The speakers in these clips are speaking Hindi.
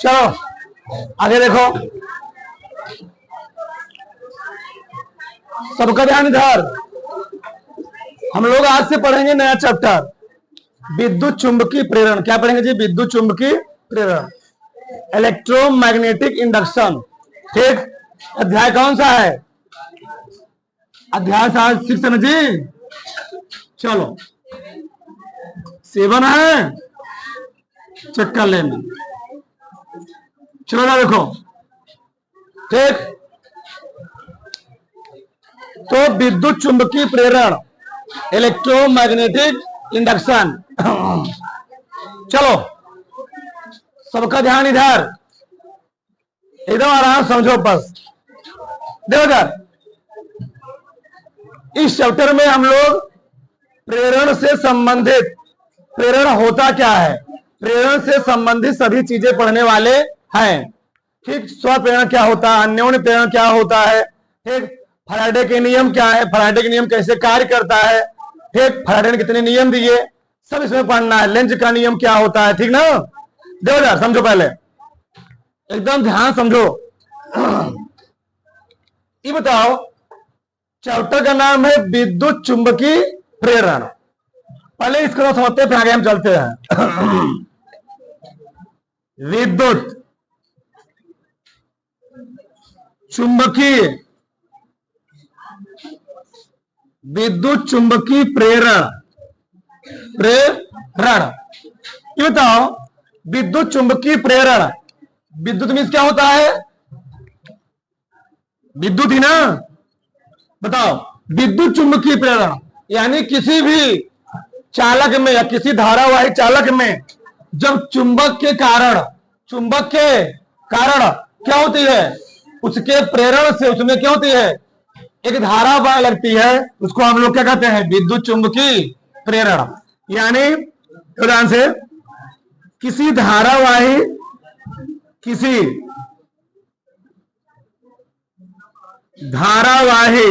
चलो आगे देखो, सबका ध्यान इधर। हम लोग आज से पढ़ेंगे नया चैप्टर, विद्युत चुंबकीय प्रेरण। क्या पढ़ेंगे जी? विद्युत चुंबकीय प्रेरण, इलेक्ट्रोमैग्नेटिक इंडक्शन। ठीक, अध्याय कौन सा है? अध्याय 6 है ना जी। चलो 7 है, चेक कर लेना। चलो ना देखो, ठीक। तो विद्युत चुंबकीय प्रेरण, इलेक्ट्रोमैग्नेटिक इंडक्शन। चलो सबका ध्यान इधर, एकदम आराम समझो बस। देखो इधर, इस चैप्टर में हम लोग प्रेरण से संबंधित, प्रेरण होता क्या है, प्रेरण से संबंधित सभी चीजें पढ़ने वाले हैं। ठीक, स्व प्रेरण क्या होता है, अन्योन्य प्रेरण क्या होता है, ठीक, फैराडे के नियम क्या है, फैराडे के नियम कैसे कार्य करता है, ठीक, फैराडे ने कितने नियम दिए, सब इसमें पढ़ना है। लेंज का नियम क्या होता है, ठीक ना। देखो यार, समझो पहले, एकदम ध्यान समझो। ये बताओ, चैप्टर का नाम है विद्युत चुंबकीय प्रेरण। पहले इसको समझते हैं, फिर आगे हम चलते हैं। विद्युत चुंबकीय, विद्युत चुंबकीय प्रेरण, प्रेरण। ये बताओ, विद्युत चुंबकीय प्रेरण, विद्युत मीन्स क्या होता है? विद्युत ही ना। बताओ, विद्युत चुंबकीय प्रेरण यानी किसी भी चालक में या किसी धारावाही चालक में जब चुंबक के कारण, चुंबक के कारण क्या होती है, उसके प्रेरण से उसमें क्या होती है, एक धारा बह लगती है, उसको हम लोग क्या कहते हैं? विद्युत चुंबकीय प्रेरण। यानी उदाहरण से किसी धारावाही, किसी धारावाही,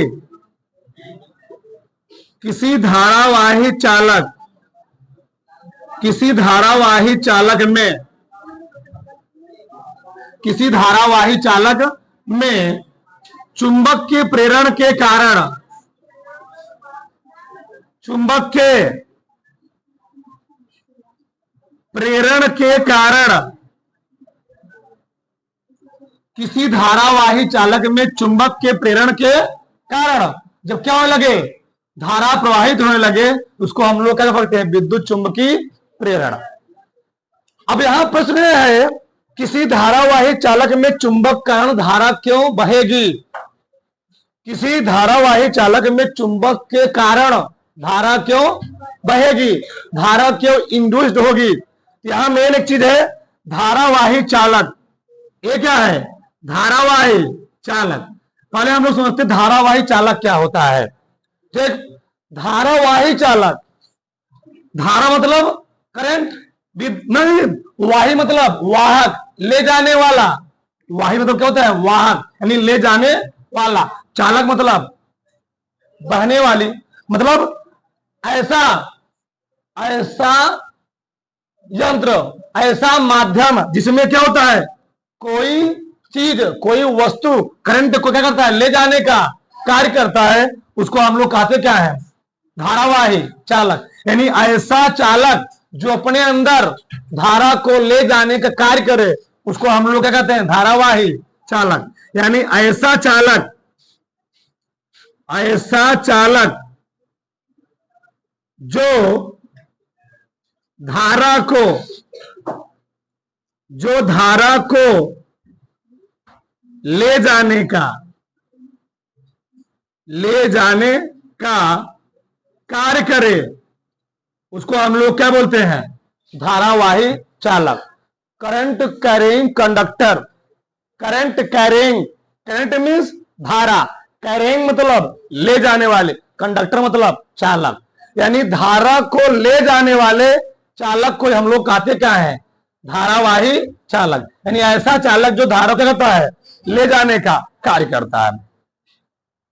किसी धारावाही चालक, किसी धारावाही चालक में, किसी धारावाही चालक में चुंबक के प्रेरण के कारण, चुंबक के प्रेरण के कारण, किसी धारावाही चालक में चुंबक के प्रेरण के कारण जब क्या होने लगे, धारा प्रवाहित होने लगे, उसको हम लोग क्या करते हैं? विद्युत चुंबकीय प्रेरण। अब यहां प्रश्न है, किसी धारावाही चालक में चुंबक कारण धारा क्यों बहेगी? किसी धारावाही चालक में चुंबक के कारण धारा क्यों बहेगी, धारा क्यों इंड्यूस्ड होगी? यहां मेन एक चीज है, धारावाही चालक। ये क्या है? धारावाही चालक। पहले हम लोग समझते धारावाही चालक क्या होता है। ठीक, धारावाही चालक, धारा मतलब करंट, नहीं, वाही मतलब वाहक, ले जाने वाला। वाही मतलब क्या होता है? वाहक, यानी ले जाने वाला। चालक मतलब बहने वाली, मतलब ऐसा, ऐसा यंत्र, ऐसा माध्यम जिसमें क्या होता है, कोई चीज, कोई वस्तु करंट को क्या करता है? ले जाने का कार्य करता है, उसको हम लोग कहते क्या है? धारावाही चालक। यानी ऐसा चालक जो अपने अंदर धारा को ले जाने का कार्य करे, उसको हम लोग क्या कहते हैं? धारावाही चालक। यानी ऐसा चालक, ऐसा चालक जो धारा को, जो धारा को ले जाने का, ले जाने का कार्य करे, उसको हम लोग क्या बोलते हैं? धारावाही चालक। Current carrying conductor, current carrying, current means धारा, कैरिंग मतलब ले जाने वाले, कंडक्टर मतलब चालक। यानी धारा को ले जाने वाले चालक को हम लोग कहते क्या है? धारावाही चालक। यानी ऐसा चालक जो धारा क्या करता है? ले जाने का कार्य करता है।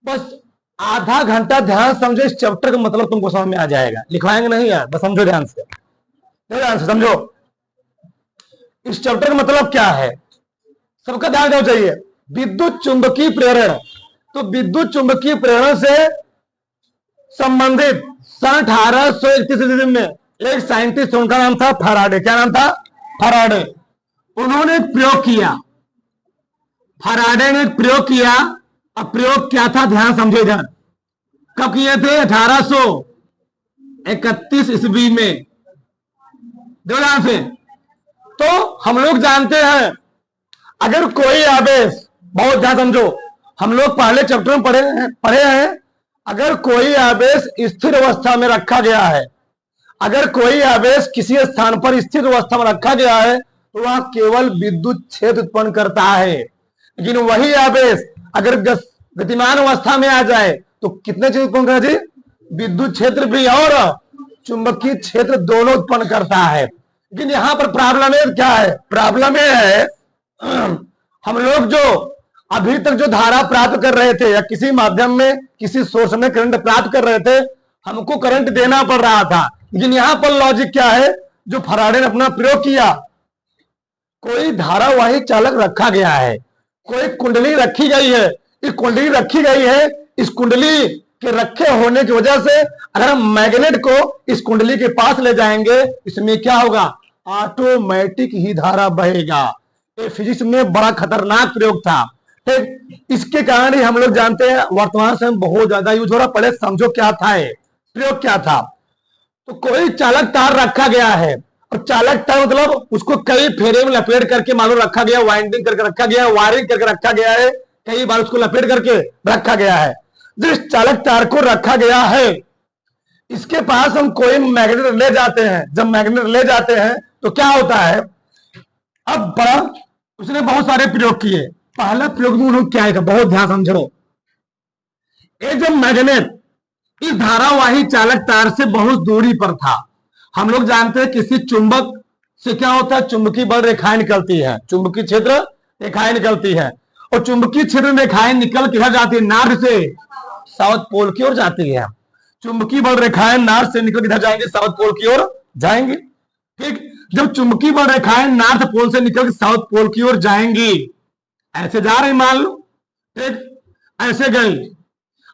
बस आधा घंटा ध्यान समझो, इस चैप्टर का मतलब तुमको समझ में आ जाएगा। लिखवाएंगे नहीं यार, बस समझो ध्यान से, ध्यान से समझो। इस चैप्टर का मतलब क्या है, सबका ध्यान देना चाहिए। विद्युत चुंबकीय प्रेरण, तो विद्युत चुंबकीय प्रेरण से संबंधित सन 1831 ईस्वी में एक साइंटिस्ट, उनका नाम था फैराडे। क्या नाम था? फैराडे। उन्होंने एक प्रयोग किया, फैराडे ने एक प्रयोग किया। अब प्रयोग क्या था, ध्यान समझे इधर। कब किए थे? 1831 ईस्वी में। ध्यान से। तो हम लोग जानते हैं, अगर कोई आवेश, बहुत ध्यान समझो, हम लोग पहले चैप्टर में पढ़े हैं, अगर कोई आवेश स्थिर अवस्था में रखा गया है, अगर कोई आवेश किसी स्थान पर स्थिर अवस्था में रखा गया है, तो वह केवल विद्युत क्षेत्र उत्पन्न करता है। लेकिन वही आवेश अगर गतिमान अवस्था में आ जाए तो कितने क्षेत्र उत्पन्न करता है? विद्युत क्षेत्र भी और चुंबकीय क्षेत्र दोनों उत्पन्न करता है। लेकिन यहां पर प्रॉब्लम क्या है? प्रॉब्लम यह है, हम लोग जो अभी तक जो धारा प्राप्त कर रहे थे या किसी माध्यम में किसी सोर्स में करंट प्राप्त कर रहे थे, हमको करंट देना पड़ रहा था। लेकिन यहां पर लॉजिक क्या है, जो फैराडे ने अपना प्रयोग किया, कोई धारावाही चालक रखा गया है, कोई कुंडली रखी गई है, इस कुंडली रखी गई है, इस कुंडली के रखे होने की वजह से अगर हम मैग्नेट को इस कुंडली के पास ले जाएंगे, इसमें क्या होगा? ऑटोमेटिक ही धारा बहेगा। ये फिजिक्स में बड़ा खतरनाक प्रयोग था। ठीक, इसके कारण ही हम लोग जानते हैं वर्तमान समय बहुत ज्यादा यूज हो रहा। पहले समझो क्या था, ये प्रयोग क्या था। तो कोई चालक तार रखा गया है, और चालक तार मतलब उसको कई फेरे में लपेट करके मालूम रखा गया, वाइंडिंग करके रखा गया, वायरिंग करके रखा गया है, कई बार उसको लपेट करके रखा गया है। जिस चालक तार को रखा गया है, इसके पास हम कोई मैग्नेट ले जाते हैं। जब मैग्नेट ले जाते हैं तो क्या होता है, अब बड़ा उसने बहुत सारे प्रयोग किए। पहला प्रयोग में उन्होंने क्या है, बहुत ध्यान समझो। ये जब मैग्नेट इस धारावाही चालक तार से बहुत दूरी पर था, हम लोग जानते हैं किसी चुंबक से क्या होता है, चुंबकीय बल रेखाएं निकलती है, चुंबकीय क्षेत्र रेखाएं निकलती है, और चुंबकीय क्षेत्र रेखाएं निकल किधर जाती है? नॉर्थ से साउथ पोल की ओर जाती है। चुंबकीय बल रेखाएं नॉर्थ से निकल किधर जाएंगे? साउथ पोल की ओर जाएंगे। ठीक, जब चुंबकीय बल रेखाएं नॉर्थ पोल से निकल साउथ पोल की ओर जाएंगी, ऐसे जा रही मान लो, ठीक, ऐसे गई।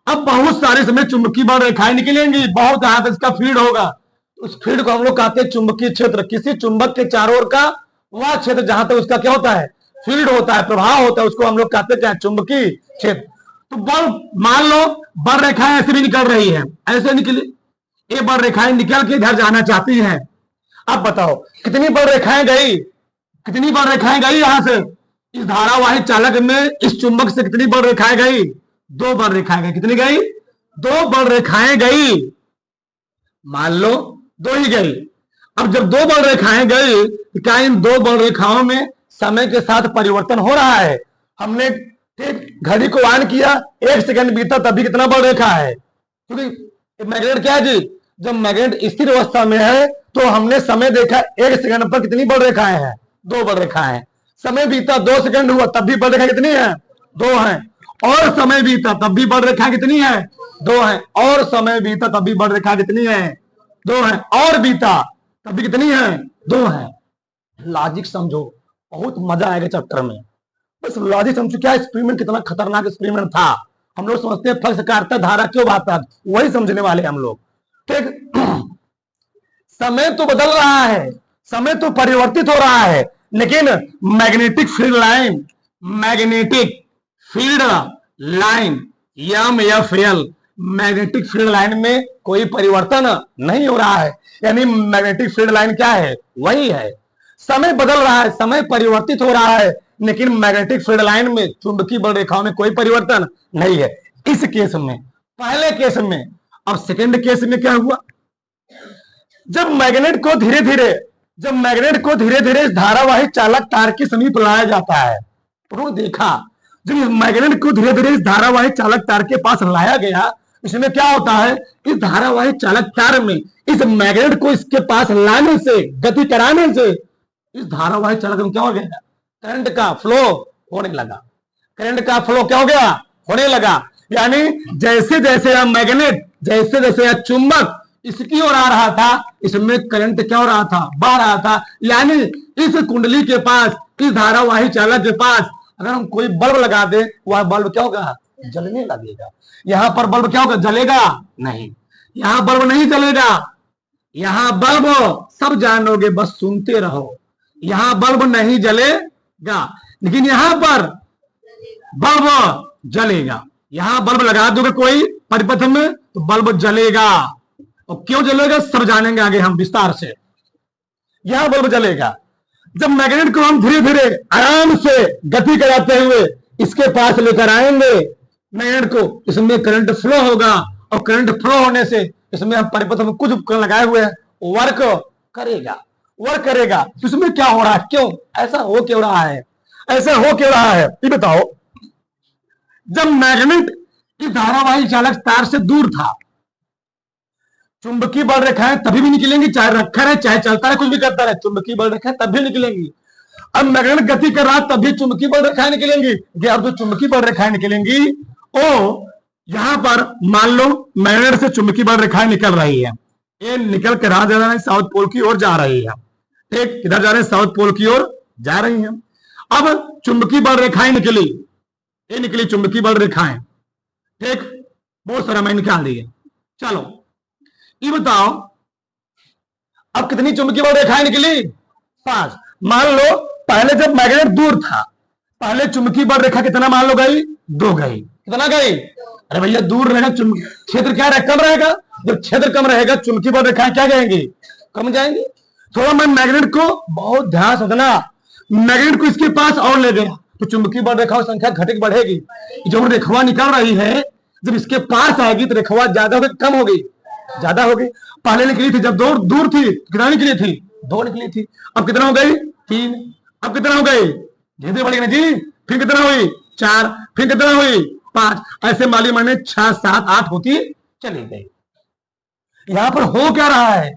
अब बहुत सारे समय चुंबकीय बल रेखाएं निकलेंगी, बहुत जहां तक इसका फील्ड होगा, उस फील्ड को हम लोग कहते हैं चुंबकीय क्षेत्र। किसी चुंबक के चारों ओर का वह क्षेत्र जहां तक उसका क्या होता है? फील्ड होता है, प्रभाव होता है, उसको हम लोग कहते हैं क्या? चुंबकीय क्षेत्र। तो बल, मान लो बल रेखाएं ऐसे भी निकल रही है, ऐसे निकली, ये बल रेखाएं निकल के इधर जाना चाहती हैं। अब बताओ कितनी बल रेखाएं गई, कितनी बल रेखाएं गई यहां से? इस धारावाही चालक में इस चुंबक से कितनी बल रेखाएं गई? 2 बल रेखाएं गई। कितनी गई? 2 बल रेखाएं गई, मान लो 2 ही गई। अब जब 2 बल रेखाएं गई, तो क्या इन 2 बल रेखाओं में समय के साथ परिवर्तन हो रहा है? हमने ठीक घड़ी को ऑन किया, 1 सेकंड बीता तभी कितना बल रेखा है? क्योंकि मैग्नेट क्या है जी, जब मैग्नेट स्थिर अवस्था में है तो हमने समय देखा 1 सेकंड पर कितनी बल रेखाएं हैं? 2 बल रेखाएं। समय बीता 2 सेकंड हुआ तब भी बल रेखा कितनी है? 2 है। और समय बीता तब भी बल रेखा कितनी है? 2 है। और समय बीता तब भी बल रेखा कितनी है? 2 है। और बीता तब भी कितनी है? 2 है। लॉजिक समझो, बहुत मजा आएगा चैप्टर में। बस लॉजिक समझो, क्या एक्सपेरिमेंट कितना खतरनाक एक्सपेरिमेंट था। हम लोग समझते हैं फ्लक्स काटता धारा क्यों बहता, वही समझने वाले हम लोग। ठीक, समय तो बदल रहा है, समय तो परिवर्तित हो रहा है, लेकिन magnetic field line, magnetic field line MFL, magnetic field line में कोई परिवर्तन नहीं हो रहा है। यानी मैग्नेटिक फील्ड लाइन क्या है? वही है। समय बदल रहा है, समय परिवर्तित हो रहा है, लेकिन मैग्नेटिक फील्ड लाइन में, चुंबकीय बल रेखाओं में कोई परिवर्तन नहीं है। इस केस में, पहले केस में। अब सेकंड केस में क्या हुआ, जब मैग्नेट को धीरे धीरे इस धारावाही चालक तार के समीप लाया जाता है, उन्होंने देखा जब इस मैग्नेट को धीरे धीरे इस धारावाही चालक तार के पास लाया गया, इसमें क्या होता है, इस धारावाही चालक तार में इस मैग्नेट को इसके पास लाने से, गति कराने से, इस धारावाही चालक में क्या हो गया, करंट का फ्लो होने लगा। करंट का फ्लो क्या हो गया? होने लगा। यानी जैसे जैसे यह मैग्नेट, जैसे जैसे यह चुंबक इसकी ओर आ रहा था, इसमें करंट क्या हो रहा था, बह रहा था। यानी इस कुंडली के पास, इस धारावाही चालक के पास अगर हम कोई बल्ब लगा दे, वह बल्ब क्या होगा, जलने लगेगा। यहां पर बल्ब क्या होगा, जलेगा नहीं, यहां बल्ब नहीं जलेगा, यहां बल्ब सब जानोगे, बस सुनते रहो, यहां बल्ब नहीं जलेगा, लेकिन यहां पर बल्ब जलेगा। यहां बल्ब लगा दोगे कोई परिपथ में तो बल्ब जलेगा, और क्यों जलेगा सब जानेंगे आगे हम विस्तार से। यहां बल्ब जलेगा। जब मैग्नेट को हम धीरे धीरे आराम से गति कराते हुए इसके पास लेकर आएंगे मैग्नेट को, इसमें करंट फ्लो होगा, और करंट फ्लो होने से इसमें हम परिपथ में कुछ उपकरण लगाए हुए हैं, वर्क करेगा, वर्क करेगा। तो इसमें क्या हो रहा है, क्यों ऐसा हो क्यों रहा है, ऐसा हो क्यों रहा है, ये बताओ। जब मैग्नेट की धारावाही चालक तार से दूर था, चुंबकीय बल रेखाएं तभी भी निकलेंगी, चाहे रखा रहे चाहे चलता रहे, कुछ भी करता रहे, चुंबकीय बल रेखाएं तब भी निकलेंगी। अब मैग्नेट गति कर रहा तभी चुंबकीय बल रेखाएं निकलेंगी। अब जो चुंबकीय बल रेखाएं निकलेंगी वो यहां पर मान लो मैग्नेट से चुंबकीय बल रेखाएं निकल रही है, ये निकल कर जा रहे हैं साउथ पोल की ओर जा रही है, ठीक, किधर जा रहे हैं, साउथ पोल की ओर जा रही है। अब चुंबकीय बल रेखाएं निकली, ये निकली चुंबकीय बल रेखाएं, ठीक, बहुत सारा मैं निकाल दिए। चलो ये बताओ अब कितनी चुंबकीय बल रेखाएं निकली, 5। मान लो पहले जब मैग्नेट दूर था, पहले चुंबकीय बल रेखा कितना मान लो गई, 2 गई, कितना गई, अरे भैया दूर रहेगा क्षेत्र क्या रहेगा, कम रहेगा, जब क्षेत्र कम रहेगा चुंबकीय बल रेखाएं क्या जाएंगी, कम जाएंगी। थोड़ा मैं मैग्नेट को बहुत ध्यान से समझना, मैग्नेट को इसके पास और ले गया तो चुंबकीय बल रेखाओं की संख्या घटित बढ़ेगी। जो रेखा निकल रही है जब इसके पास आएगी तो रेखा ज्यादा होगी कम होगी, ज्यादा होगी। पहले निकली थी जब दूर दूर थी, कितना निकली थी, 2 निकली थी, अब कितना हो गई, 3, अब कितना हो गई, धीरे बढ़ेगी ना जी, फिर कितना हुई, 4, फिर कितना हुई, 5, ऐसे माली मैंने 6, 7, 8 होती चली गई। यहां पर हो क्या रहा है,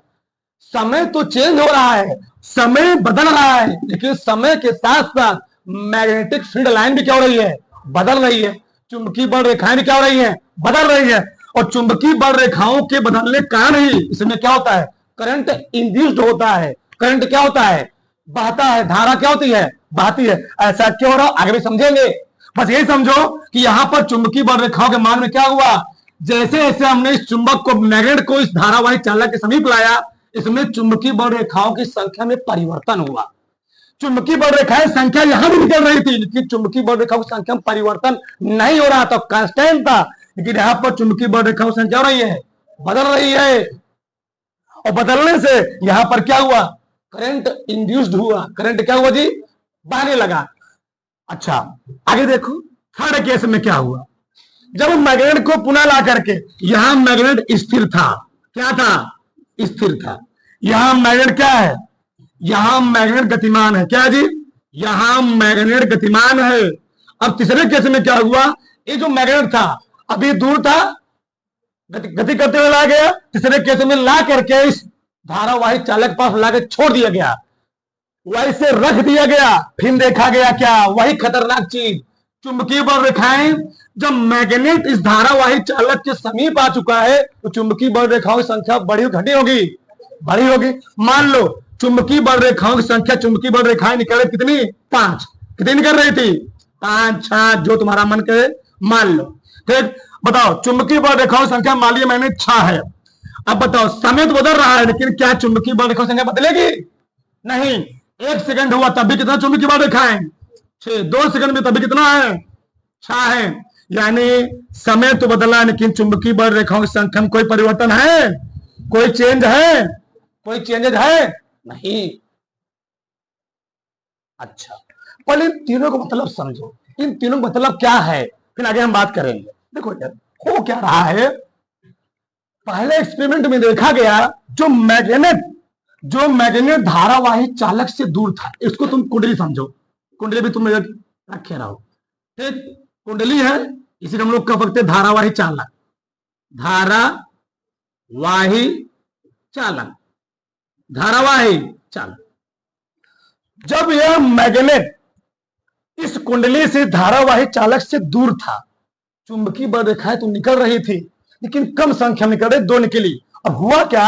समय तो चेंज हो रहा है, समय बदल रहा है, लेकिन समय के साथ साथ मैग्नेटिक फील्ड लाइन भी क्या हो रही है, बदल रही है, चुंबकीय बल रेखाएं भी क्या हो रही है, बदल रही है। और चुंबकीय बल रेखाओं के बदलने के कारण ही इसमें क्या होता है, करंट इंड्यूस्ड होता है, करंट क्या होता है, बहता है, धारा क्या होती है, बहती है। ऐसा क्यों हो रहा आगे भी समझेंगे, बस यही समझो कि यहां पर चुंबकीय बल रेखाओं के मान में क्या हुआ, जैसे जैसे हमने इस चुंबक को मैग्नेट को इस धारावाही चालक के समीप लाया, इसमें चुंबकीय बल रेखाओं की संख्या में परिवर्तन हुआ। चुंबकीय बल रेखाएं संख्या यहां भी निकल रही थी, लेकिन चुंबकीय बल रेखाओं की संख्या में परिवर्तन नहीं हो रहा था, कांस्टेंट था। लेकिन यहां पर चुंबकीय बल रेखाओं की संख्या हो रही है, बदल रही है, और बदलने से यहां पर क्या हुआ, करंट इंड्यूस्ड हुआ, करंट क्या हुआ जी, बहने लगा। अच्छा आगे देखो थर्ड केस में क्या हुआ, जब मैग्नेट को पुनः ला करके, यहां मैग्नेट स्थिर था, क्या था, स्थिर था, यहां मैग्नेट क्या है, यहां मैग्नेट गतिमान है, क्या जी, यहां मैग्नेट गतिमान है। अब तीसरे केस में क्या हुआ, ये जो मैग्नेट था अभी दूर था, गति करते हुए ला गया, तीसरे केस में ला करके इस धारावाही चालक पास लाकर छोड़ दिया गया, वहीं से रख दिया गया। फिर देखा गया क्या, वही खतरनाक चीज, चुंबकीय बल रेखाएं जब मैग्नेट इस धारावाही चालक के समीप आ चुका है तो चुंबकीय बल रेखाओं की संख्या बड़ी घटी होगी, बड़ी होगी। मान लो चुंबकीय बल रेखाओं की संख्या, चुंबकीय बल रेखाएं निकल रही कितनी, 5, कितनी निकल रही थी, 5, 6, जो तुम्हारा मन करे मान लो, ठीक। बताओ चुंबकीय बल रेखाओं की संख्या मान लिया मैंने 6 है। अब बताओ समय तो बदल रहा है, लेकिन क्या चुंबकीय बल रेखाओं की संख्या बदलेगी, नहीं। 1 सेकंड हुआ तब भी कितना चुंबकीय बल रेखाएं, 6, 2 सेकंड में तभी कितना है, 6 है। यानी समय तो बदला लेकिन चुंबकीय बल रेखाओं की संख्या में कोई परिवर्तन है, कोई चेंज है, कोई चेंजेज है नहीं। अच्छा पहले इन तीनों का मतलब समझो, इन तीनों का मतलब क्या है, फिर आगे हम बात करेंगे। देखो यार हो क्या रहा है, पहले एक्सपेरिमेंट में देखा गया जो मैग्नेट धारावाही चालक से दूर था, इसको तुम कुंडली समझो, कुंडली भी तुम रखे रहो, ठीक, कुंडली है, इसी हम लोग कह सकते धारावाही चालक, धारावाही चालक, धारावाही चालक। जब यह मैग्नेट इस कुंडली से धारावाही चालक से दूर था, चुंबकीय बल रेखाएं तो निकल रही थी लेकिन कम संख्या में निकल रही, 2 निकली, अब हुआ क्या,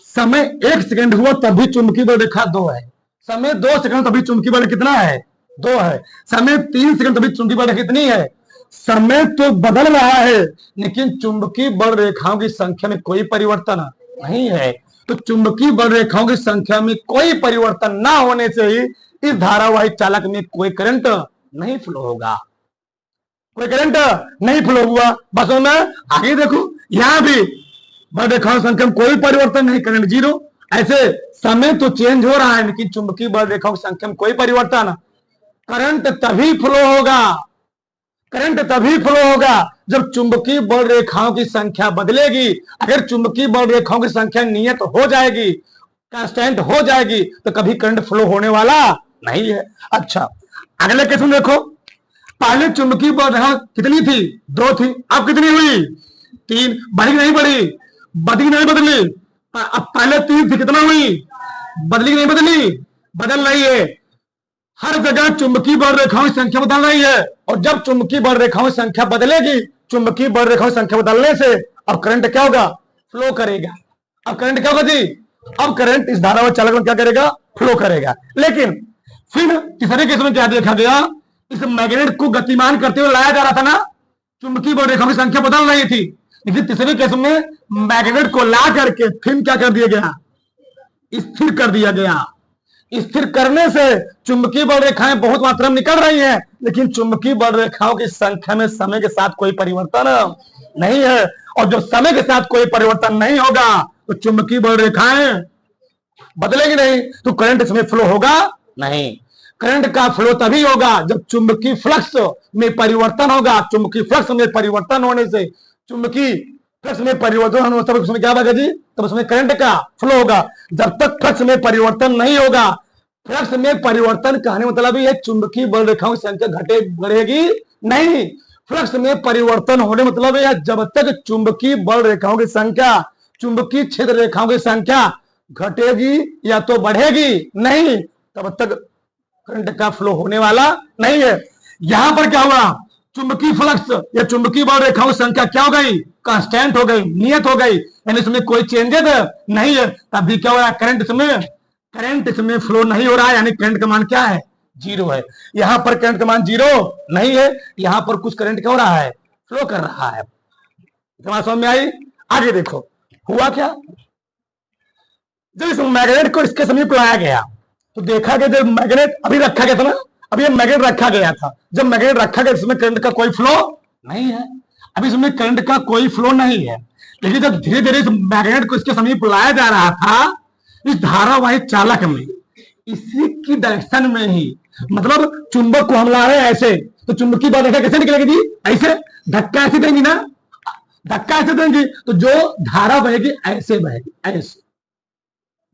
समय 1 सेकंड हुआ तभी चुंबकीय बल रेखा 2 है, समय 2 सेकंड तभी चुंबकीय बल कितना है 2 है, समय 3 सेकंड तभी चुंबकीय बल कितनी है, समय तो बदल रहा है लेकिन चुंबकीय बल रेखाओं की संख्या में कोई परिवर्तन नहीं है। तो चुंबकीय बल रेखाओं की संख्या में कोई परिवर्तन ना होने से ही इस धारावाही चालक में कोई करंट नहीं फ्लो होगा, कोई करंट नहीं फ्लो हुआ। बस में आगे देखो, यहां भी बल रेखाओं की संख्या में कोई परिवर्तन नहीं, करंट 0। ऐसे समय तो चेंज हो रहा है लेकिन चुंबकीय बल रेखाओं की संख्या में कोई परिवर्तन, करंट तभी फ्लो होगा, करंट तभी फ्लो होगा जब चुंबकीय बल रेखाओं की संख्या बदलेगी। अगर चुंबकीय बल रेखाओं की संख्या नियत हो जाएगी, कांस्टेंट हो जाएगी, तो कभी करंट फ्लो होने वाला नहीं है। अच्छा, अगले केस में देखो, पहले चुंबकीय बल रेखा कितनी थी 2 थी, अब कितनी हुई 3, बढ़ी नहीं बढ़ी, बदली नहीं बदली, अब पहले 3 थी कितना हुई, बदली नहीं बदली, बदल रही है। हर जगह चुंबकीय बल रेखाओं की संख्या बदल रही है और जब चुंबकीय बल रेखाओं की संख्या बदलेगी, चुंबकीय बल रेखाओं की संख्या बदलने से अब करंट क्या होगा, फ्लो करेगा। अब करंट क्या होगा जी, अब करंट इस धारावाही चालक में क्या करेगा, फ्लो करेगा। लेकिन फिर तीसरे केस में क्या देखा गया, इस मैग्नेट को गतिमान करते हुए लाया जा रहा था ना, चुंबकीय बल रेखाओं की संख्या बदल रही थी, लेकिन तीसरे केस में मैग्नेट को ला करके फिर क्या कर दिया गया, स्थिर कर दिया गया। स्थिर करने से चुंबकीय बल रेखाएं बहुत मात्रा में निकल रही हैं, लेकिन चुंबकीय बल रेखाओं की संख्या में समय के साथ कोई परिवर्तन नहीं है। और जो समय के साथ कोई परिवर्तन नहीं होगा तो चुंबकीय बल रेखाएं बदलेगी नहीं, तो करंट इसमें फ्लो होगा नहीं। करंट का फ्लो तभी होगा जब चुंबकीय फ्लक्स में परिवर्तन होगा। चुंबकीय फ्लक्स में परिवर्तन होने से, चुंबकीय फ्लक्स में परिवर्तन होने तब उसमें क्या होगा जी, तब उसमें करंट का फ्लो होगा। जब तक फ्लक्स में परिवर्तन नहीं होगा, फ्लक्स में परिवर्तन कहने मतलब ये चुंबकीय बल रेखाओं की संख्या घटे बढ़ेगी नहीं। फ्लक्स में परिवर्तन होने मतलब यह जब तक चुंबकीय बल रेखाओं की संख्या, चुंबकीय क्षेत्र रेखाओं की संख्या घटेगी या तो बढ़ेगी नहीं, तब तक करंट का फ्लो होने वाला नहीं है। यहां पर क्या हुआ, चुंबकीय फ्लक्स या चुंबकीय बल रेखाओं की संख्या क्या हो गई, कांस्टेंट हो गई, नियत हो गई, यानी इसमें कोई चेंजेस नहीं है। तभी क्या हो रहा है, करंट इसमें फ्लो नहीं हो रहा है, यानी करंट का मान क्या है, 0 है। यहां पर करंट का मान 0 नहीं है, यहां पर कुछ करंट क्या हो रहा है, फ्लो कर रहा है। समझ में आई। आगे देखो हुआ क्या, जब इस मैग्नेट को इसके समीप लाया गया तो देखा गया, जब मैग्नेट अभी रखा गया था ना, अभी ये मैग्नेट रखा गया था, जब मैग्नेट रखा गया इसमें करंट का कोई फ्लो नहीं है, अभी इसमें करंट का कोई फ्लो नहीं है। लेकिन जब धीरे धीरे इस मैग्नेट को इसके समीप लाया जा रहा था, इस धारावाही चालक में इसी की डायरेक्शन में ही, मतलब चुंबक को हम ला रहे हैं ऐसे, तो चुंबकीय बल रेखा कैसे निकलेगी जी, ऐसे धक्का ऐसे देंगी ना, धक्का ऐसे देंगी तो जो धारा बहेगी ऐसे बहेगी, ऐसे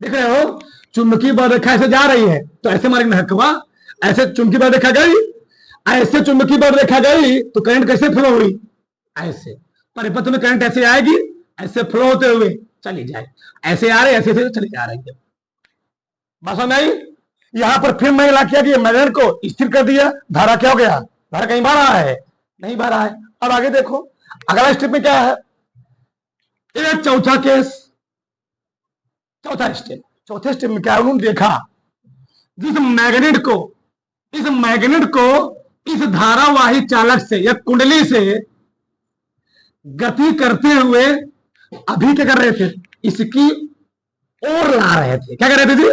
देख रहे हो, चुंबकीय बल रेखा ऐसे जा रही है तो ऐसे मारेंगे धक्का, ऐसे चुंबकीय बल रेखा गई, ऐसे चुंबकीय बल रेखा गई तो करंट कैसे फ्लो हुई, ऐसे परिपथ में करंट ऐसे आएगी, ऐसे फ्लो होते हुए चली जाए, ऐसे आ रहे ऐसे चले जा रहे हैं। बस नहीं, यहां पर फिर मैंने ला किया कि मैग्नेट को स्थिर कर दिया, धारा क्या हो गया, धारा कहीं बह रहा है, नहीं बह रहा है। अब आगे देखो अगला स्टेप में क्या है, एक चौथा केस, चौथा स्टेप, चौथे स्टेप में क्या उन्होंने देखा, जिस मैग्नेट को इस धारावाही चालक से या कुंडली से गति करते हुए अभी क्या कर रहे थे, इसकी ओर ला रहे थे। क्या कर रहे थे जी,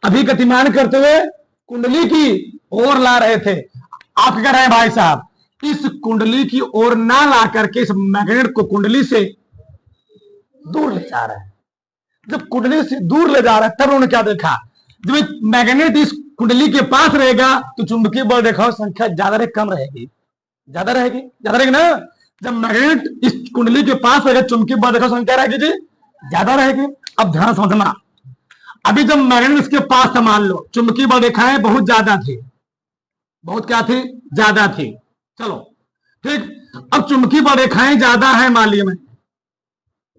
अभी गतिमान करते हुए कुंडली की ओर ला रहे थे। आप क्या कर रहे हैं भाई साहब, इस कुंडली की ओर ना ला करके इस मैग्नेट को कुंडली से दूर ले जा रहे हैं। जब कुंडली से दूर ले जा रहा है तब उन्होंने क्या देखा, जब मैग्नेट इस कुंडली के पास रहेगा तो चुंबकीय बल रेखाओं की संख्या ज्यादा रहेगी कम रहेगी, ज्यादा रहेगी ना। जब मैग्नेट इस कुंडली के पास रहेगा चुंबकीय बल रेखाओं की संख्या रहेगी जी, ज्यादा रहेगी। अब ध्यान समझना, अभी जब मैग्नेट इसके पास था, मान लो चुंबकीय बल रेखाएं बहुत ज्यादा थी, बहुत क्या थी, ज्यादा थी, चलो ठीक। अब चुंबकीय बल रेखाएं ज्यादा है, मान लिया मैं,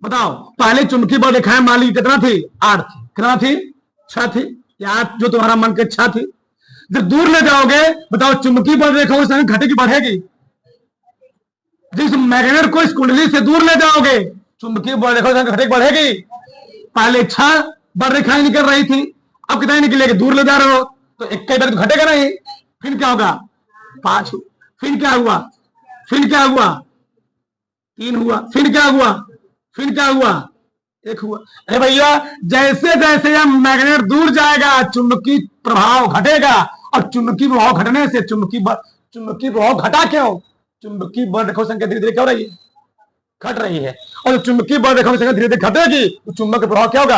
बताओ पहले चुंबकीय बल रेखाएं मान ली कितना थी, 8 थी, कितना थी, 6 थी, या 8 जो तुम्हारा मन के 6 थी। जब दूर ले जाओगे बताओ चुंबकीय बल रेखाओं की संख्या घटेगी बढ़ेगी, जिस मैग्नेट को इस कुंडली से दूर ले जाओगे चुंबकीय बल रेखा घटे बढ़ेगी। पहले 6 बल रेखाएं निकल रही थी, अब कितनी निकलेगी? दूर ले जा रहे हो तो एक कई बार तो घटेगा नहीं, फिर क्या होगा? 5, फिर क्या हुआ? फिर क्या हुआ? 3 हुआ, फिर क्या हुआ? फिर क्या हुआ? 1 हुआ। अरे भैया, जैसे जैसे यह मैग्नेट दूर जाएगा चुंबकीय प्रभाव घटेगा, और चुंबकीय प्रभाव घटने से चुंबकीय प्रभाव घटा क्यों? चुंबकीय बल रेखा संख्या धीरे धीरे क्या हो रही है? घट रही है। और चुंबकीय बल रेखा संख्या धीरे धीरे घटेगी तो चुंबक का प्रभाव क्या होगा?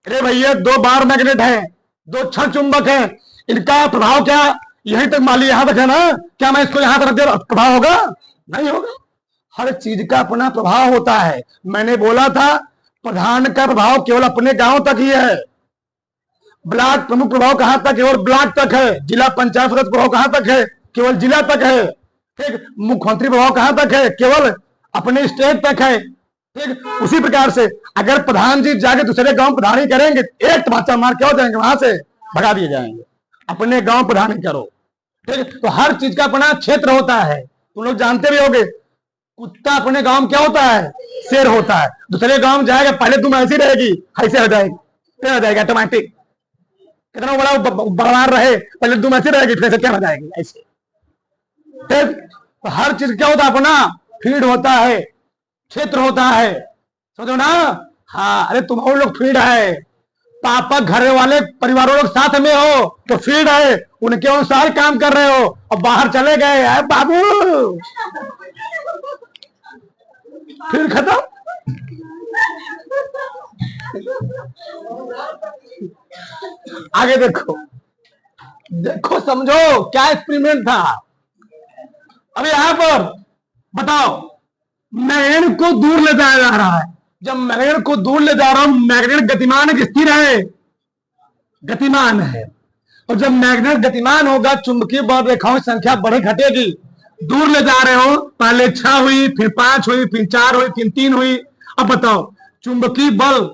अरे भैया, 2 बार मैग्नेट है, 2 क्षण चुंबक है, इनका प्रभाव क्या यहीं तक मान लिया, यहां तक है ना? क्या मैं इसको यहां तक रख दिया प्रभाव होगा? नहीं होगा। हर चीज का अपना प्रभाव होता है। मैंने बोला था प्रधान का प्रभाव केवल अपने गांव तक ही है, ब्लॉक प्रमुख प्रभाव कहां तक? केवल ब्लॉक तक है। जिला पंचायत सदस्य प्रभाव कहां तक है? केवल जिला तक है। ठीक, मुख्यमंत्री प्रभाव कहां तक है? केवल अपने स्टेट तक है। ठीक, उसी प्रकार से अगर प्रधान जी जाके दूसरे गांव प्रधानी करेंगे, एक तमाचा मार क्या हो जाएंगे, वहां से भगा दिए जाएंगे। अपने गांव प्रधानी करो। ठीक, तो हर चीज का अपना क्षेत्र होता है। तुम लोग जानते भी होगे, कुत्ता अपने गांव में क्या होता है? शेर होता है। दूसरे गांव में जाएगा, पहले तुम ऐसी रहेगी, ऐसे हो जाएगी, क्या हो जाएगा? ऑटोमेटिक कितना बड़ा बड़वार रहे, पहले तुम ऐसे रहेगी, फिर क्या हो जाएगी? ऐसे। ठीक, तो हर चीज क्या होता है? अपना फील्ड होता है, क्षेत्र होता है, समझो ना? हाँ, अरे तुम लोग फील्ड है, पापा घर वाले परिवारों लोग साथ में हो तो फील्ड है, उनके अनुसार काम कर रहे हो। और बाहर चले गए है बाबू, फिर खत्म। आगे देखो, देखो समझो क्या एक्सपेरिमेंट था। अब यहां पर बताओ, मैग्नेट को दूर ले जाया जा रहा है। जब मैग्नेट को दूर ले जा रहा हूं, मैग्नेट गतिमान है कि स्थिर है? गतिमान है। और जब मैग्नेट गतिमान होगा, चुंबकीय बल रेखाओं की संख्या बढ़े घटेगी। दूर ले जा रहे हो, पहले 6 हुई, फिर 5 हुई, फिर 4 हुई, फिर 3 हुई। अब बताओ, चुंबकीय बल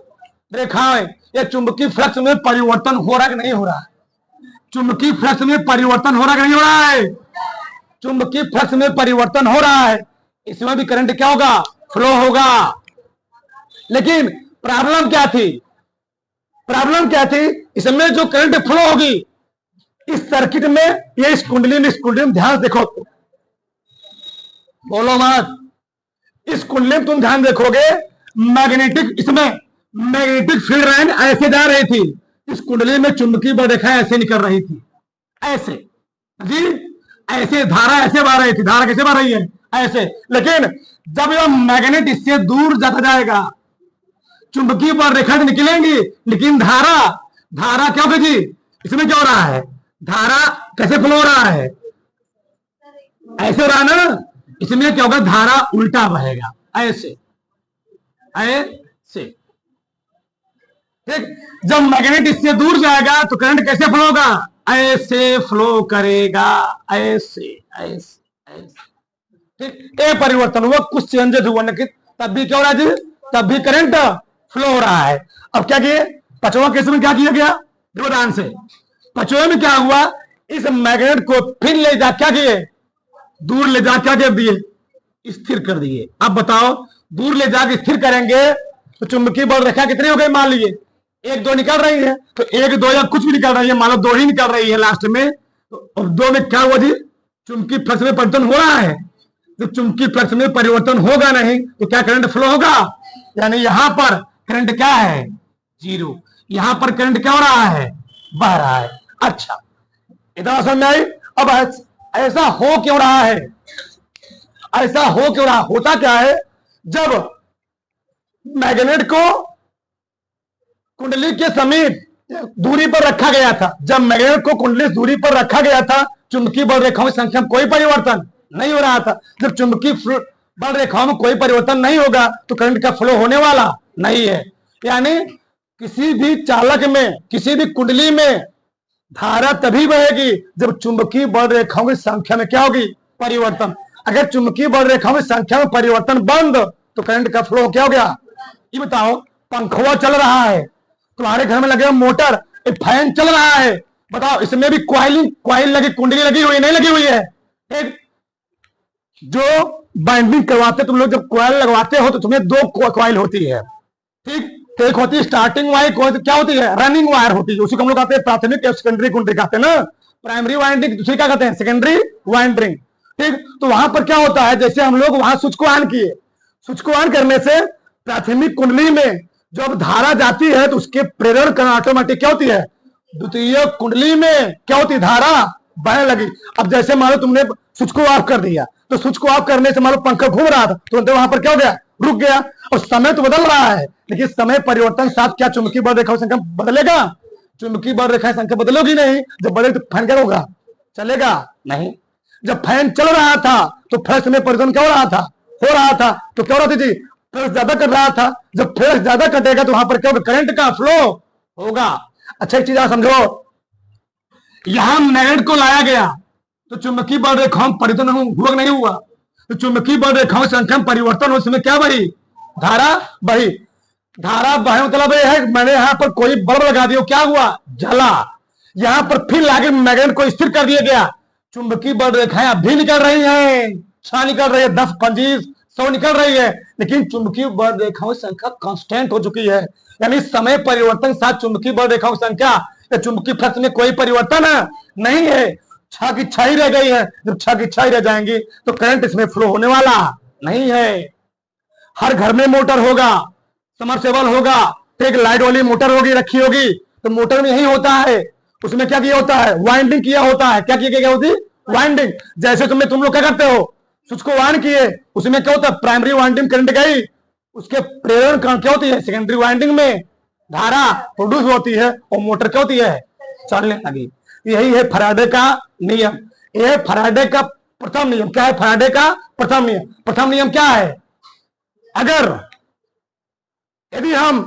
रेखाएं या चुंबकीय फ्लक्स में परिवर्तन हो रहा कि नहीं हो रहा? चुंबकीय फ्लक्स में परिवर्तन हो रहा कि नहीं हो रहा है? चुंबकीय फ्लक्स में परिवर्तन हो रहा है। इसमें भी करंट क्या होगा? फ्लो होगा। लेकिन प्रॉब्लम क्या थी? प्रॉब्लम क्या थी? इसमें जो करंट फ्लो होगी इस सर्किट में, ये इस कुंडली में ध्यान देखो, बोलो मत। इस कुंडली में तुम ध्यान देखोगे, मैग्नेटिक, इसमें मैग्नेटिक फील्ड लाइन ऐसे जा रही थी, इस कुंडली में चुंबकीय बल रेखा ऐसे निकल रही थी, ऐसे जी, ऐसे धारा ऐसे बह रही थी। धारा कैसे बह रही है? ऐसे। लेकिन जब यह मैग्नेट इससे दूर जाता जाएगा, चुंबकीय बल रेखा निकलेंगी, लेकिन धारा क्या होगी? इसमें क्या हो रहा है? धारा कैसे फ्लो हो रहा है? ऐसे हो रहा है ना? इसमें क्या होगा? धारा उल्टा बहेगा, ऐसे ऐसे। ठीक, जब मैग्नेट इससे दूर जाएगा तो करंट कैसे फ्लो होगा? ऐसे फ्लो करेगा, ऐसे ऐसे ऐसे। ठीक, ये परिवर्तन हुआ, कुछ चेंजेस हुआ, लेकिन तब भी क्या हो रहा है जी? तब भी करंट फ्लो हो रहा है। अब क्या किए? पांचवा केस में क्या किया गया? देखो ध्यान से, पांचवे में क्या हुआ? इस मैग्नेट को फिर ले जा क्या किए? दूर ले जा क्या कर दिए? स्थिर कर दिए। अब बताओ, दूर ले जाके स्थिर करेंगे तो चुंबकीय बल रेखा कितनी हो गई? मान लीजिए 1 2 निकल रही है, तो 1 2 या कुछ भी निकल रही है, मान लो 2 ही निकल रही है लास्ट में, तो 2 में क्या हुआ जी? चुंबकीय फ्लक्स में परिवर्तन हो रहा है। तो चुंबकीय फ्लक्स में परिवर्तन होगा नहीं तो क्या करंट फ्लो होगा? यानी यहां पर करंट क्या है? 0। यहां पर करंट क्या हो रहा है? बह रहा है। अच्छा, इतना समझ में आई? अब ऐसा हो क्यों रहा है? ऐसा हो क्यों रहा? होता क्या है, जब मैग्नेट को कुंडली के समीप दूरी पर रखा गया था, जब मैग्नेट को कुंडली दूरी पर रखा गया था, चुंबकीय बल रेखाओं की संख्या में कोई परिवर्तन नहीं हो रहा था। जब चुंबकीय बल रेखाओं में कोई परिवर्तन नहीं होगा तो करंट का फ्लो होने वाला नहीं है। यानी किसी भी चालक में, किसी भी कुंडली में धारा तभी बहेगी जब चुंबकीय बल रेखाओं की संख्या में क्या होगी? परिवर्तन। अगर चुंबकीय बल रेखाओं की संख्या में परिवर्तन बंद तो करंट का फ्लो क्या हो गया? ये बताओ, पंखवा चल रहा है, तुम्हारे घर में लगे मोटर, फैन चल रहा है, बताओ इसमें भी क्वाइल लगी, कुंडली लगी हुई नहीं लगी हुई है? एक जो बाइंडिंग करवाते, तुम लोग जब कॉइल लगवाते हो तो तुम्हें दो कॉइल होती है, ठीक। एक होती है स्टार्टिंग वायर, क्या होती है, रनिंग वायर होती है, उसी को हम लोग कहते हैं प्राथमिक या सेकेंडरी कुंडली कहते हैं ना, प्राइमरी वाइंडिंग, दूसरी क्या कहते हैं, सेकेंडरी वाइंडिंग, ठीक। तो वहां पर क्या होता है, जैसे हम लोग वहां स्विच को ऑन किए, स्विच को ऑन करने से प्राथमिक कुंडली में जब धारा जाती है तो उसके प्रेरण करंट ऑटोमेटिक क्या होती है, द्वितीय कुंडली में क्या होती है, धारा बहने लगी। अब जैसे मान लो तुमने स्विच को ऑफ कर दिया, तो स्विच को ऑफ करने से मान लो पंखा घूम रहा था, तो वहां पर क्या हो गया, रुक गया। और समय तो बदल रहा है, लेकिन समय परिवर्तन साथ क्या चुंबकीय बल रेखा संख्या बदलेगा, चुंबकीय बल रेखा संख्या बदलोगी नहीं। जब बदले तो फैन क्या होगा, चलेगा नहीं। जब फैन चल रहा था तो फ्लक्स में परिवर्तन क्या हो रहा था, तो क्या हो रहा था जी, फ्लक्स ज्यादा कर रहा था। जब फ्लक्स ज्यादा कटेगा तो वहां पर क्या होगा, करंट का फ्लो होगा। अच्छा एक चीज आप समझो, यहां मैग्नेट को लाया गया तो चुंबकीय बल रेखाओं में परिवर्तन हुआ नहीं हुआ, तो चुंबकीय बल रेखाओं की संख्या में परिवर्तन हो, उसमें क्या बही, धारा बही। धारा बहे मतलब यह है, मैंने यहां पर कोई बल्ब लगा दिया, क्या हुआ, जला। यहां पर फिर लाके मैग्नेट को स्थिर कर दिया गया, चुंबकीय बल रेखाएं अब भी निकल रही हैं, 6 निकल रही है, 10, 25, 100 निकल रही है, लेकिन चुंबकीय बल रेखाओं की संख्या कांस्टेंट हो चुकी है। यानी समय परिवर्तन के साथ चुंबकीय बल रेखाओं की संख्या या चुंबकीय फ्लक्स में कोई परिवर्तन नहीं है, 6 की 6 ही रह गई है। जब 6 की 6 ही रह जाएंगी तो करंट इसमें फ्लो होने वाला नहीं है। हर घर में मोटर होगा, समरसेबल होगा, एक लाइट वाली मोटर होगी, रखी होगी, तो मोटर में यही होता है, उसमें क्या किया होता है, वाइंडिंग किया होता है। क्या किया गया होती, वाइंडिंग। जैसे तुम लोग क्या करते हो, स्विच को ऑन किए, उसमें क्या होता है, प्राइमरी वाइंडिंग करंट गई, उसके प्रेरण क्या होती है, सेकेंडरी वाइंडिंग में धारा प्रोड्यूस होती है और मोटर क्या होती है, चलने लगी। यही है फैराडे का नियम। यह फैराडे का प्रथम नियम। क्या है फैराडे का प्रथम नियम? प्रथम नियम क्या है, अगर यदि हम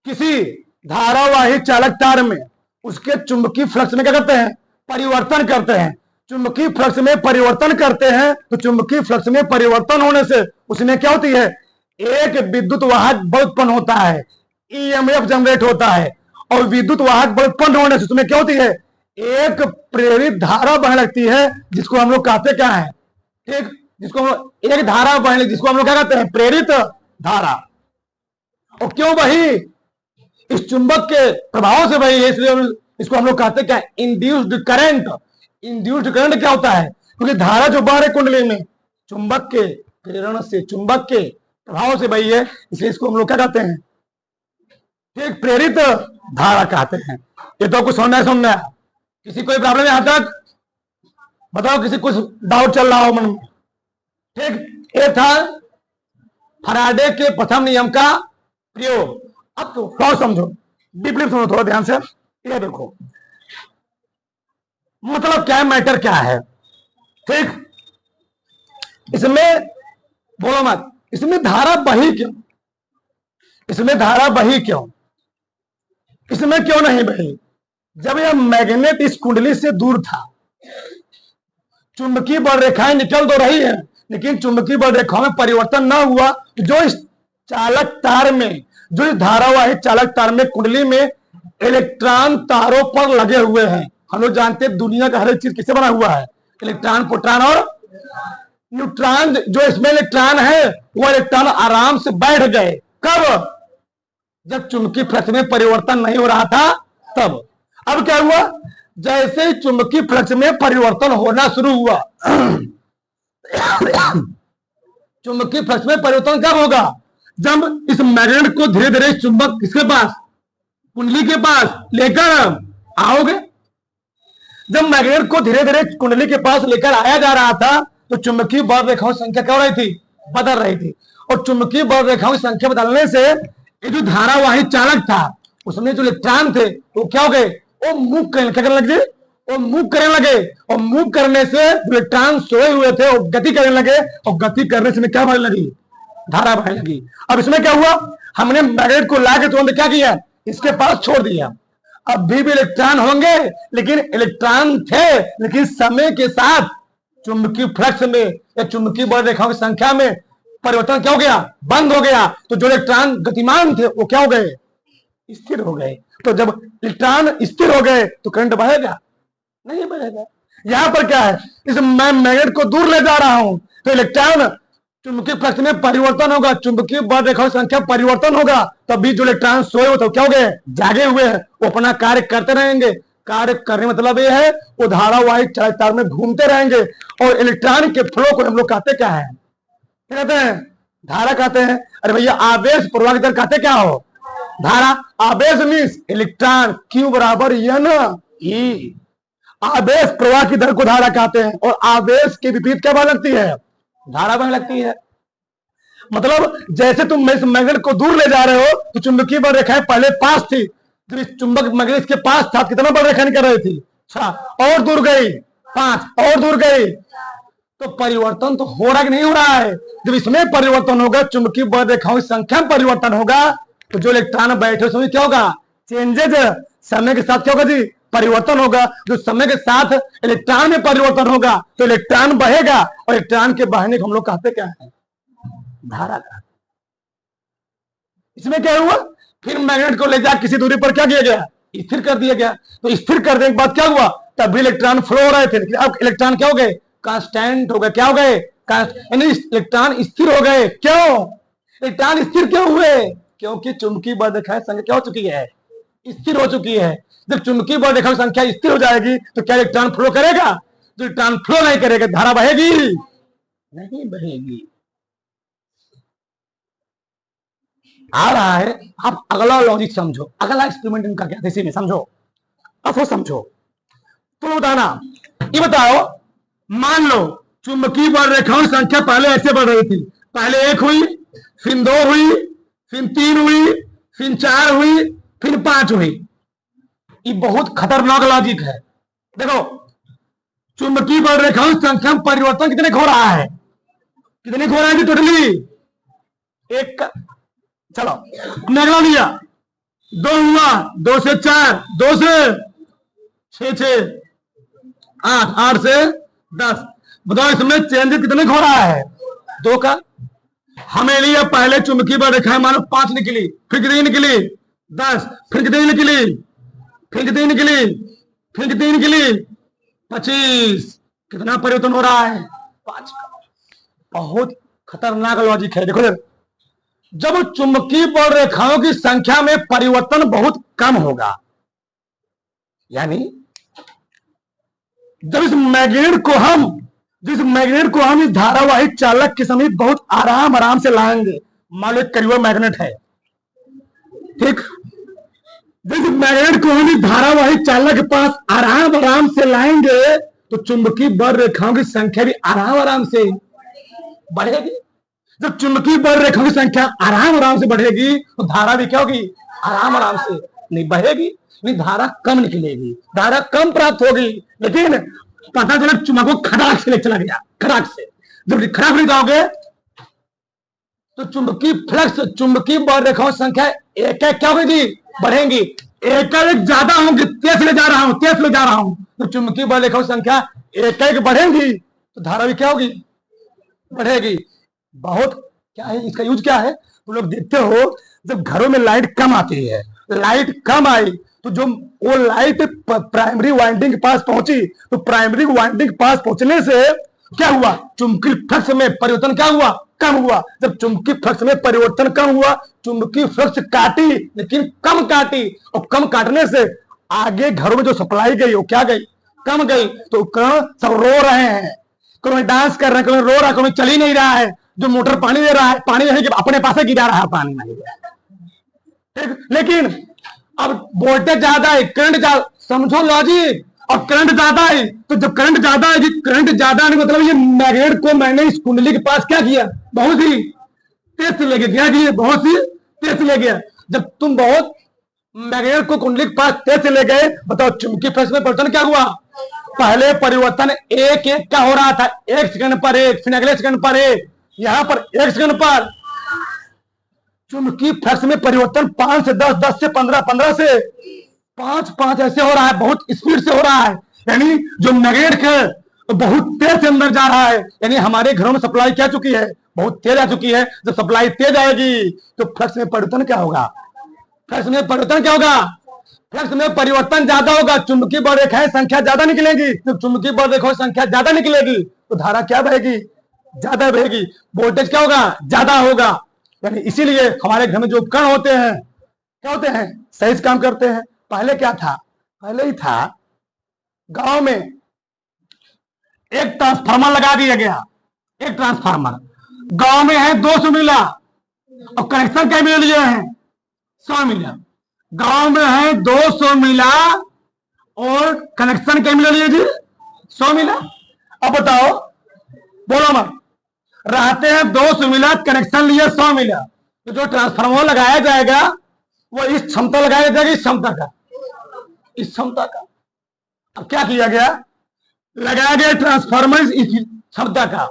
किसी धारावाही चालक तार में उसके चुंबकीय फ्लक्स में क्या करते हैं, परिवर्तन करते हैं, चुंबकीय फ्लक्स में परिवर्तन करते हैं, तो चुंबकीय फ्लक्स में परिवर्तन होने से उसमें क्या होती है, एक विद्युत वाहक बल उत्पन्न होता है, ईएमएफ जनरेट होता है, और विद्युत वाहक बल उत्पन्न होने से उसमें क्या होती है, एक प्रेरित धारा बहने लगती है, जिसको हम लोग कहते क्या है, ठीक, जिसको हम लोग एक धारा बहने, जिसको हम लोग क्या कहते हैं, प्रेरित धारा। और क्यों बही, इस चुंबक के प्रभाव से बही है, इसलिए इसको हम लोग कहते हैं क्या, इंड्यूस्ड करंट। इंड्यूस्ड करंट क्या होता है, क्योंकि धारा जो बह रही कुंडली में चुंबक के प्रेरण से, चुंबक के प्रभाव से बही है, इसलिए इसको हम लोग क्या कहते हैं, ठीक, प्रेरित धारा कहते हैं। ये तो कुछ समझना है, किसी कोई प्रॉब्लम यहां तक बताओ, किसी कुछ डाउट चल रहा हो मन में, ठीक। ये था फैराडे के प्रथम नियम का प्रयोग। अब तो और समझो, डीपली सुनो थोड़ा ध्यान से, ये देखो मतलब क्या है, मैटर क्या है, ठीक। इसमें बोलो मत, इसमें धारा बही क्यों, इसमें धारा बही क्यों, इसमें क्यों नहीं बही? जब यह मैग्नेट इस कुंडली से दूर था, चुंबकीय बल रेखाएं निकल तो रही है, लेकिन चुंबकीय बल रेखाओं में परिवर्तन ना हुआ। जो इस चालक तार में, जो इस धारावाही चालक तार में, कुंडली में इलेक्ट्रॉन तारों पर लगे हुए हैं। हम लोग जानते हैं दुनिया का हर एक चीज किससे बना हुआ है, इलेक्ट्रॉन, प्रोटॉन और न्यूट्रॉन। जो इसमें इलेक्ट्रॉन है वो इलेक्ट्रॉन आराम से बैठ गए, कब, जब चुंबकीय फ्लक्स में परिवर्तन नहीं हो रहा था तब। अब क्या हुआ, जैसे ही चुंबकीय फ्लक्स में परिवर्तन होना शुरू हुआ चुंबकीय फ्लक्स में परिवर्तन कब होगा, जब इस मैग्नेट को धीरे धीरे चुंबक किसके पास, कुंडली के पास लेकर आओगे। जब मैग्नेट को धीरे धीरे कुंडली के पास लेकर आया जा रहा था तो चुंबकीय बल रेखाओं की संख्या क्या हो रही थी, बदल रही थी। और चुंबकीय बल रेखाओं की संख्या बदलने से ये जो धारावाही चालक था उसमें जो इलेक्ट्रॉन थे वो क्या हो गए, वो मूव करने लगे, वो मूव करने लगे, और मूव करने से इलेक्ट्रॉन सोए हुए थे वो गति करने लगे, और गति करने से क्या बढ़ने लगी, धारा बढ़ने लगी। अब इसमें क्या हुआ, हमने मैग्नेट को लाके तुरंत क्या किया, इसके पास छोड़ दिया। अब भी इलेक्ट्रॉन होंगे, लेकिन इलेक्ट्रॉन थे, लेकिन समय के साथ चुंबकीय फ्लक्स में या चुंबकीय बल रेखाओं की संख्या में परिवर्तन क्या हो गया, बंद हो गया। तो जो इलेक्ट्रॉन गतिमान थे वो क्या हो गए, स्थिर हो गए। तो जब इलेक्ट्रॉन स्थिर हो गए तो करंट बढ़ेगा, नहीं बढ़ेगा। यहां पर क्या है, इस मैं मैग्नेट को दूर ले जा रहा हूं तो इलेक्ट्रॉन चुंबकीय फ्लक्स में परिवर्तन होगा, चुंबकीय बल रेखाओं की संख्या परिवर्तन होगा, तभी जो इलेक्ट्रॉन सोए हो तो क्या हो गए, जागे हुए हैं, वो अपना कार्य करते रहेंगे। कार्य करने मतलब ये है वो धारावाहिक चालक तार में घूमते रहेंगे, और इलेक्ट्रॉन के फ्लो को हम लोग कहते क्या है, क्या कहते हैं, धारा कहते हैं। अरे भैया आवेश प्रवाह की दर कहते क्या हो, धारा। आवेश मीन्स इलेक्ट्रॉन, Q बराबर N E। आवेश प्रवाह की दर को धारा कहते हैं, और आवेश के विपरीत क्या बन लगती है, धारा बन लगती है। मतलब जैसे तुम इस मैग्नेट को दूर ले जा रहे हो तो चुंबकीय बल रेखाएं पहले पास थी, जब इस चुंबक मैग्नेट के पास था कितना बल रेखा निकल रही थी, 6 और दूर गई, 5 और दूर गई, तो परिवर्तन तो हो रहा कि नहीं हो रहा है। जब इसमें परिवर्तन होगा, चुंबकीय बल रेखाओं की संख्या में परिवर्तन होगा, तो जो इलेक्ट्रॉन बैठे उसमें क्या होगा, चेंजेज, समय के साथ क्या होगा जी, परिवर्तन होगा। जो समय के साथ इलेक्ट्रॉन में परिवर्तन होगा तो इलेक्ट्रॉन बहेगा, और इलेक्ट्रॉन के बहने को हम लोग कहते क्या है, धारा का। इसमें क्या हुआ, फिर मैग्नेट को ले जा किसी दूरी पर क्या किया गया, स्थिर कर दिया गया। तो स्थिर कर देने के बाद क्या हुआ, तब भी इलेक्ट्रॉन फ्लो हो रहे थे, लेकिन अब इलेक्ट्रॉन क्या हो गए, कांस्टेंट हो गए। क्या हो गए, यानी इलेक्ट्रॉन स्थिर हो गए। क्यों इलेक्ट्रॉन स्थिर क्यों हुए, क्योंकि चुंबकीय बल रेखाएं संख्या क्या हो चुकी है, स्थिर हो चुकी है। जब चुंबकीय बल रेखा संख्या स्थिर हो जाएगी तो क्या इलेक्ट्रॉन फ्लो करेगा, जो इलेक्ट्रॉन फ्लो नहीं करेगा धारा बहेगी, नहीं बहेगी। आ रहा है, आप अगला लॉजिक समझो, अगला एक्सपेरिमेंट इनका क्या इसी में समझो, अब वो समझो। तो बताना, ये बताओ, मान लो चुंबकीय बल रेखाओं की संख्या पहले ऐसे बढ़ रही थी, पहले 1 हुई, फिर 2 हुई, फिर 3 हुई, फिर 4 हुई, फिर 5 हुई। ये बहुत खतरनाक लॉजिक है। देखो चुंबकीय बल रेखाओं की संख्या में परिवर्तन कितने हो रहा है, कितने हो रहा है टोटली, एक, चलो हमने अगला लिया, 2 हुआ, 2 से 4, 2 से 6, 8, 8 से 10। बताओ इसमें चेंज कितने हो रहा है, 2 का। हमें लिया पहले चुंबकीय बल रेखाएं मानो 5 निकली, फिर कितनी निकली, 10, फिर कितनी निकली, फिर कितनी निकली, फिर कितनी निकली, 25। कितना परिवर्तन हो रहा है, 5 का। बहुत खतरनाक लॉजिक है। देखो जब चुंबकीय बल रेखाओं की संख्या में परिवर्तन बहुत कम होगा, यानी जब इस मैग्नेट को हम इस धारावाहिक चालक के समीप बहुत आराम से लाएंगे, मान लो एक करीब मैग्नेट है, ठीक, जब मैग्नेट को हम इस धारावाहिक चालक के पास आराम से लाएंगे तो चुंबकीय बल रेखाओं की संख्या भी आराम से बढ़ेगी। जब चुंबकीय बल रेखाओं की संख्या आराम से बढ़ेगी तो धारा भी क्या होगी, आराम से नहीं बहेगी, नहीं धारा कम निकलेगी, धारा कम प्राप्त होगी। लेकिन पता चला चुंबक को खड़ाक से ले चला गया, खड़ाक से। जब खड़ाक ले जाओगे तो चुंबकीय फ्लक्स, चुंबकीय बल रेखाओं की संख्या एक क्या होगी, बढ़ेंगी। एक ज्यादा होंगी, तेज ले जा रहा हूं तो चुंबकीय बल रेखाओं की संख्या एक बढ़ेंगी तो धारा भी क्या होगी, बढ़ेगी। बहुत क्या है इसका यूज, क्या है तुम लोग देखते हो, जब घरों में लाइट कम आती है, लाइट कम आई तो जो वो लाइट प्राइमरी वाइंडिंग के पास पहुंची, तो प्राइमरी वाइंडिंग के पास पहुंचने से क्या हुआ, चुंबकीय फ्लक्स में परिवर्तन क्या हुआ, कम हुआ। जब चुंबकीय फ्लक्स में परिवर्तन कम हुआ, चुंबकीय फ्लक्स काटी लेकिन कम काटी, और कम काटने से आगे घरों में जो सप्लाई गई वो क्या गई, कम गई। तो सब रो रहे हैं, कोई डांस कर रहे हैं, कोई रो रहा है, कोई चल ही नहीं रहा है। जो मोटर पानी दे रहा है, पानी नहीं अपने पास गिरा रहा है, पानी नहीं, ठीक। लेकिन अब वोल्टेज ज्यादा है, करंट ज्यादा, समझो लॉजिक, और करंट ज्यादा है, तो जब करंट ज्यादा है, करंट ज्यादा नहीं मतलब ये मैग्नेट को मैंने इस कुंडली के पास क्या किया, बहुत ही तेज से ले गया, क्या किया, बहुत ही तेज से ले गया। जब तुम बहुत मैग्नेट को कुंडली के पास तेज से ले गए, बताओ चुंबकीय फ्लक्स में परिवर्तन क्या हुआ, पहले परिवर्तन एक का हो रहा था, 1 सेकंड पर 1, फिर अगले सेकंड पर 1, यहां पर 1 सेकंड पर। चुंबकीय फ्लक्स में परिवर्तन 5 से 10, 10 से 15, 15 से 5 ऐसे हो रहा है, बहुत स्पीड से हो रहा है। यानी जो मैग्नेट है बहुत तेज से अंदर जा रहा है, यानी हमारे घरों में सप्लाई क्या चुकी है, बहुत तेज आ चुकी है। जब सप्लाई तेज आएगी तो फ्लक्स में परिवर्तन क्या होगा, फ्लक्स में परिवर्तन क्या होगा, फ्लक्स में परिवर्तन ज्यादा होगा, चुंबकीय बल रेखाएं संख्या ज्यादा निकलेगी। जब चुंबकीय बल रेखाओं संख्या ज्यादा निकलेगी तो धारा क्या बहेगी, ज्यादा बहेगी, वोल्टेज क्या होगा, ज्यादा होगा। यानी इसीलिए हमारे घर में जो उपकरण होते हैं क्या होते हैं, सही से काम करते हैं। पहले क्या था, पहले ही था गांव में एक ट्रांसफार्मर लगा दिया गया, एक ट्रांसफार्मर गांव में है 200 मिला और कनेक्शन क्या मिल लिए हैं 100 मिला। गांव में है 200 मिला और कनेक्शन क्या मिला लिए जी 100 मिला। अब बताओ, बोलो मत, रहते हैं 200 मिला, कनेक्शन लिया 100 मिला, तो जो ट्रांसफार्मर लगाया जाएगा वो इस क्षमता लगाया जाएगा, इस क्षमता का, इस क्षमता का। अब क्या किया गया, लगाया गया ट्रांसफार्मर इस क्षमता का,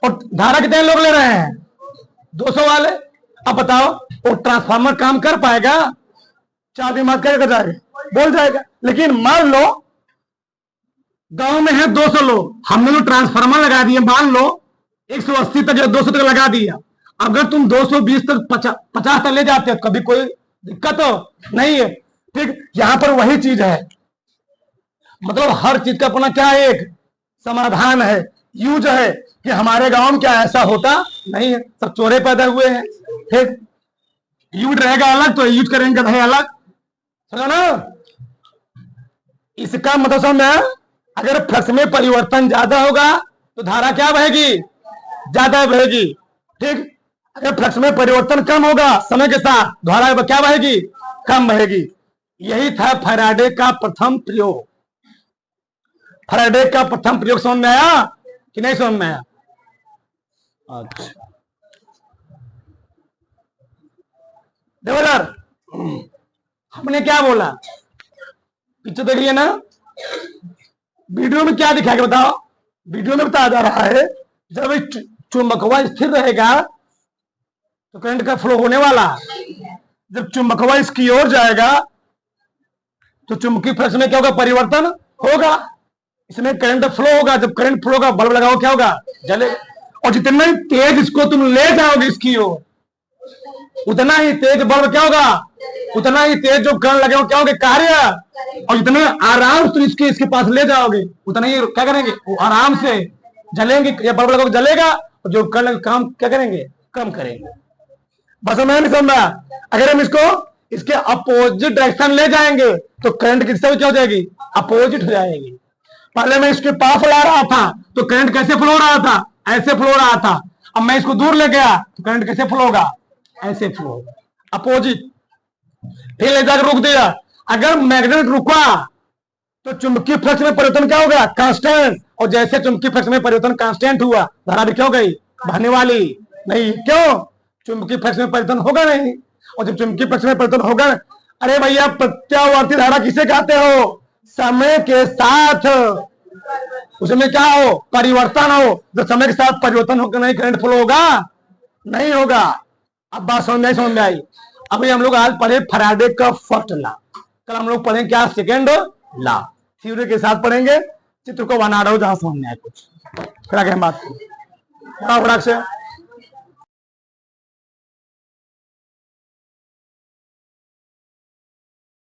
और धारा कितने लोग ले रहे हैं 200 वाले। अब बताओ वो ट्रांसफार्मर काम कर पाएगा, 4 दिमाग क्या कर जाएगा, बोल जाएगा। लेकिन मान लो गांव में है 200 लोग, हमने जो ट्रांसफार्मर लगा दिया, मान लो 180 तक या 200 तक लगा दिया, अगर तुम 220 तक 50 तक ले जाते हो, कभी कोई दिक्कत हो नहीं है। ठीक, यहां पर वही चीज है, मतलब हर चीज का अपना क्या है, एक समाधान है, यूज है, कि हमारे गांव में क्या ऐसा होता नहीं है, सब चोरे पैदा हुए हैं। ठीक, यूज रहेगा अलग तो यूज करेंगे है अलग, समझो ना। इसका मतलब समझ में, अगर फ्लक्स में परिवर्तन ज्यादा होगा तो धारा क्या बहेगी, ज्यादा बहेगी। ठीक, अगर फ्लक्स में परिवर्तन कम होगा समय के साथ, धारा क्या बहेगी, कम बहेगी। यही था फैराडे का प्रथम प्रयोग। फैराडे का प्रथम प्रयोग समझ में आया कि नहीं समझ में आया? अच्छा, देखो यार, हमने क्या बोला, पीछे देखिए ना, वीडियो में क्या दिखाया गया बताओ। वीडियो में बताया जा रहा है, जब चुंबकवा स्थिर रहेगा तो करंट का फ्लो होने वाला, जब चुंबकवा इसकी ओर जाएगा तो चुंबकीय फ्लक्स में क्या होगा, परिवर्तन होगा, इसमें करंट फ्लो होगा। जब करंट फ्लो होगा, बल्ब लगाओ क्या होगा, जलेगा। और जितना ही तेज इसको तुम ले जाओगे इसकी ओर, उतना ही तेज बल्ब क्या होगा, उतना ही तेज जो करंट लगे क्या होगा, कार्य। और जितने आराम से इसके पास ले जाओगे, उतना ही क्या करेंगे, वो आराम से जलेंगे, या बल्ब लगाओगे जलेगा, और जो करंट काम क्या करेंगे, कम करेंगे। बस मैं नहीं समझा, अगर हम इसको इसके अपोजिट डायरेक्शन ले जाएंगे तो करंट किससे क्या हो जाएगी, अपोजिट हो जाएगी। पहले मैं इसके पास ला रहा था तो करंट कैसे फ्लो हो रहा था, ऐसे फ्लो हो रहा था। अब मैं इसको दूर ले गया तो करंट कैसे फ्लो होगा, ऐसे फ्लो होगा, अपोजिट। फिर ले जाकर रोक दिया, अगर मैग्नेट रुका तो चुंबकीय फ्लक्स में परिवर्तन क्या होगा, कांस्टेंट। और जैसे चुंबकीय फ्लक्स में परिवर्तन कांस्टेंट हुआ, धारा भी क्या हो गई, बहने वाली नहीं। क्यों, चुंबकीय फ्लक्स में परिवर्तन होगा नहीं। और जब चुंबकीय फ्लक्स में परिवर्तन होगा, अरे भैया प्रत्यावर्ती धारा किसे कहते हो, समय के साथ उसमें क्या हो, परिवर्तन हो। जब समय के साथ परिवर्तन होकर नहीं करंट फ्लो होगा, नहीं होगा। अब बात समझ में आई। अभी हम लोग आज पढ़े फैराडे का फर्स्ट लॉ, कल हम लोग पढ़ेंगे क्या, सेकेंड लॉ। थ्योरी के साथ पढ़ेंगे, चित्र को बना रहा हूं जहां समझ में आए कुछ, फिर आगे हम बात करें से।